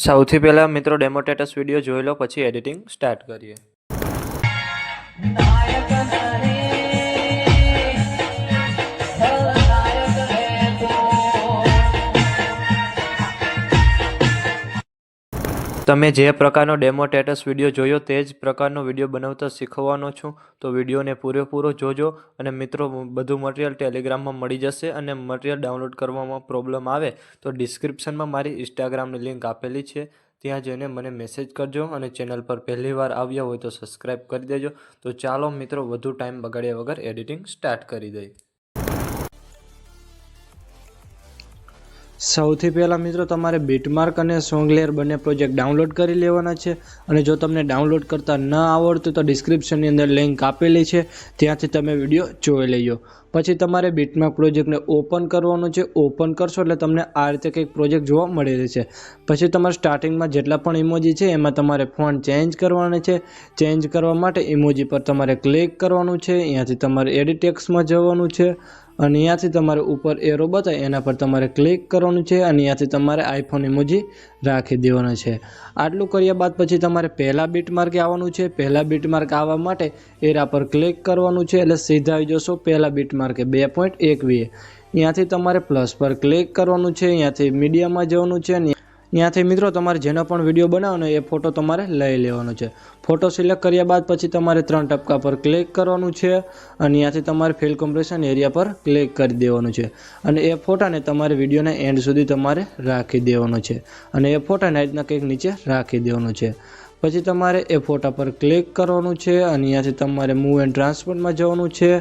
સૌથી પહેલાં મિત્રો ડેમો સ્ટેટસ વિડીયો જોઈ લો, પછી એડિટિંગ સ્ટાર્ટ કરીએ. તમે જે પ્રકારનો ડેમો સ્ટેટસ વિડીયો જોયો તે જ પ્રકારનો વિડીયો બનાવતા શીખવાનો છું, તો વિડીયોને પૂરેપૂરો જોજો. અને મિત્રો, બધું મટીરિયલ ટેલિગ્રામમાં મળી જશે. અને મટીરિયલ ડાઉનલોડ કરવામાં પ્રોબ્લેમ આવે તો ડિસ્ક્રિપ્શનમાં મારી ઇન્સ્ટાગ્રામની લિંક આપેલી છે, ત્યાં જઈને મને મેસેજ કરજો. અને ચેનલ પર પહેલી વાર આવ્યા હોય તો સબસ્ક્રાઈબ કરી દેજો. તો ચાલો મિત્રો, વધુ ટાઈમ બગાડ્યા વગર એડિટિંગ સ્ટાર્ટ કરી દઈએ. સૌથી પહેલાં મિત્રો, તમારે બીટમાર્ક અને સોંગલેયર બંને પ્રોજેક્ટ ડાઉનલોડ કરી લેવાના છે. અને જો તમને ડાઉનલોડ કરતા ન આવડતું તો ડિસ્ક્રિપ્શનની અંદર લિંક આપેલી છે, ત્યાંથી તમે વિડીયો જોઈ લેજો. પછી તમારે બીટમાર્ક પ્રોજેક્ટને ઓપન કરવાનો છે. ઓપન કરશો એટલે તમને આ રીતે કંઈક પ્રોજેક્ટ જોવા મળી રહેશે. પછી તમારે સ્ટાર્ટિંગમાં જેટલા પણ ઇમોજી છે એમાં તમારે ફોન્ટ ચેન્જ કરવાના છે. ચેન્જ કરવા માટે ઇમોજી પર તમારે ક્લિક કરવાનું છે. અહીંયાથી તમારે એડિટ ટેક્સ્ટમાં જવાનું છે. અને અહીંયાથી તમારે ઉપર એરો બતાવે એના પર તમારે ક્લિક કરવાનું છે. અને અહીંયાથી તમારે આઈફોન ઇમોજી રાખી દેવાનો છે. આટલું કર્યા બાદ પછી તમારે પહેલા બીટમાર્કે આવવાનું છે. પહેલા બીટમાર્ક આવવા માટે એરા પર ક્લિક કરવાનું છે, એટલે સીધા આવી જશો પહેલા બીટમાર્કે 2.21. અહીંયાથી તમારે પ્લસ પર ક્લિક કરવાનું છે. અહીંયાથી મીડિયામાં જવાનું છે. અહીંયાથી મિત્રો, તમારે જેનો પણ વિડીયો બનાવવાનો એ ફોટો તમારે લઈ લેવાનો છે. ફોટો સિલેક્ટ કર્યા બાદ પછી તમારે 3 ટપકા પર ક્લિક કરવાનું છે. અને અહીંયાથી તમારે ફિલ કોમ્પ્રેશન એરિયા પર ક્લિક કરી દેવાનું છે. અને એ ફોટાને તમારે વિડીયોના એન્ડ સુધી તમારે રાખી દેવાનો છે. અને એ ફોટાને આ રીતના કંઈક નીચે રાખી દેવાનો છે. પછી તમારે એ ફોટા પર ક્લિક કરવાનું છે. અને અહીંયાથી તમારે મૂવ એન્ડ ટ્રાન્સફોર્મમાં જવાનું છે.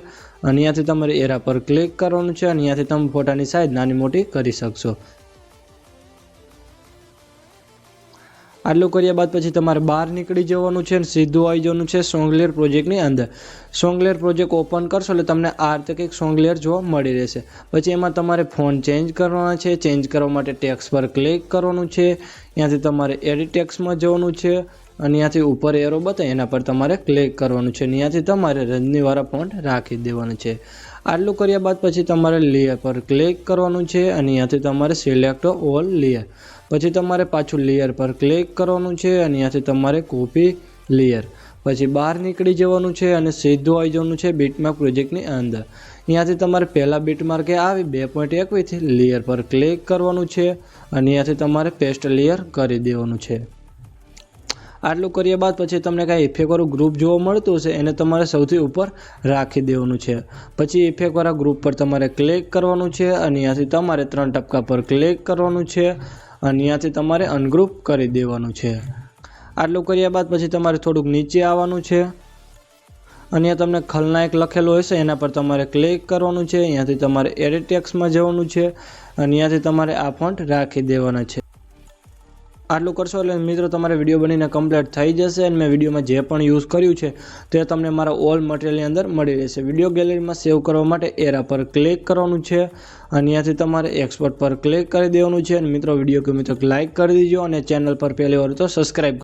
અને અહીંયાથી તમારે એરા પર ક્લિક કરવાનું છે. અને અહીંયાથી તમે ફોટાની સાઇઝ નાની મોટી કરી શકશો. આટલું કર્યા બાદ પછી તમારે બહાર નીકળી જવાનું છે અને સીધું આવી જવાનું છે સોંગલેયર પ્રોજેક્ટની અંદર. સોંગલેયર પ્રોજેક્ટ ઓપન કરશો એટલે તમને આ રીતે કંઈક સોંગલેયર જોવા મળી રહેશે. પછી એમાં તમારે ફોન્ટ ચેન્જ કરવાના છે. ચેન્જ કરવા માટે ટેક્સ્ટ પર ક્લિક કરવાનું છે. ત્યાંથી તમારે એડિટ ટેક્સ્ટમાં જવાનું છે. અને ત્યાંથી ઉપર એરો બતાવે એના પર તમારે ક્લિક કરવાનું છે. ત્યાંથી તમારે રજનીવાળા ફોન્ટ રાખી દેવાનું છે. આટલું કર્યા બાદ પછી તમારે લેયર પર ક્લિક કરવાનું છે. અને ત્યાંથી તમારે સિલેક્ટ ઓલ લેયર. પછી તમારે પાછું લેયર પર ક્લિક કરવાનું છે. અને ત્યાંથી તમારે કોપી લેયર. પછી બહાર નીકળી જવાનું છે અને સીધું આવી જવાનું છે બીટમાર્ક પ્રોજેક્ટની અંદર. ત્યાંથી તમારે પહેલાં બીટમાર્કે આવી 2.21થી લેયર પર ક્લિક કરવાનું છે. અને ત્યાંથી તમારે પેસ્ટ લેયર કરી દેવાનું છે. આટલું કર્યા બાદ પછી તમને કાંઈ ઇફેક્ટવાળું ગ્રુપ જોવા મળતું હશે, એને તમારે સૌથી ઉપર રાખી દેવાનું છે. પછી ઇફેક્ટવાળા ગ્રુપ પર તમારે ક્લિક કરવાનું છે. અને ત્યાંથી તમારે 3 ટપકા પર ક્લિક કરવાનું છે. અને ત્યાંથી તમારે અનગ્રુપ કરી દેવાનું છે. આટલું કર્યા બાદ પછી તમારે થોડુંક નીચે આવવાનું છે. અને તમને ખલનાયક લખેલું હશે એના પર તમારે ક્લિક કરવાનું છે. ત્યાંથી તમારે એડિટ ટેક્સ્ટમાં જવાનું છે. અને ત્યાંથી તમારે આ ફોન્ટ રાખી દેવાના છે. આટલું કરશો એટલે મિત્રો તમારે વિડીયો બનીને કમ્પ્લીટ થઈ જશે. અને મેં વિડીયોમાં જે પણ યુઝ કર્યું છે તે તમને મારા ઓલ મટીરિયલની અંદર મળી રહેશે. વિડીયો ગેલેરીમાં સેવ કરવા માટે એરા પર ક્લિક કરવાનું છે. અને ત્યાંથી તમારે એક્સપોર્ટ પર ક્લિક કરી દેવાનું છે. અને મિત્રો, વિડીયો ગમે તો લાઇક કરી દેજો. અને ચેનલ પર પહેલી વાર તો સબસ્ક્રાઈબ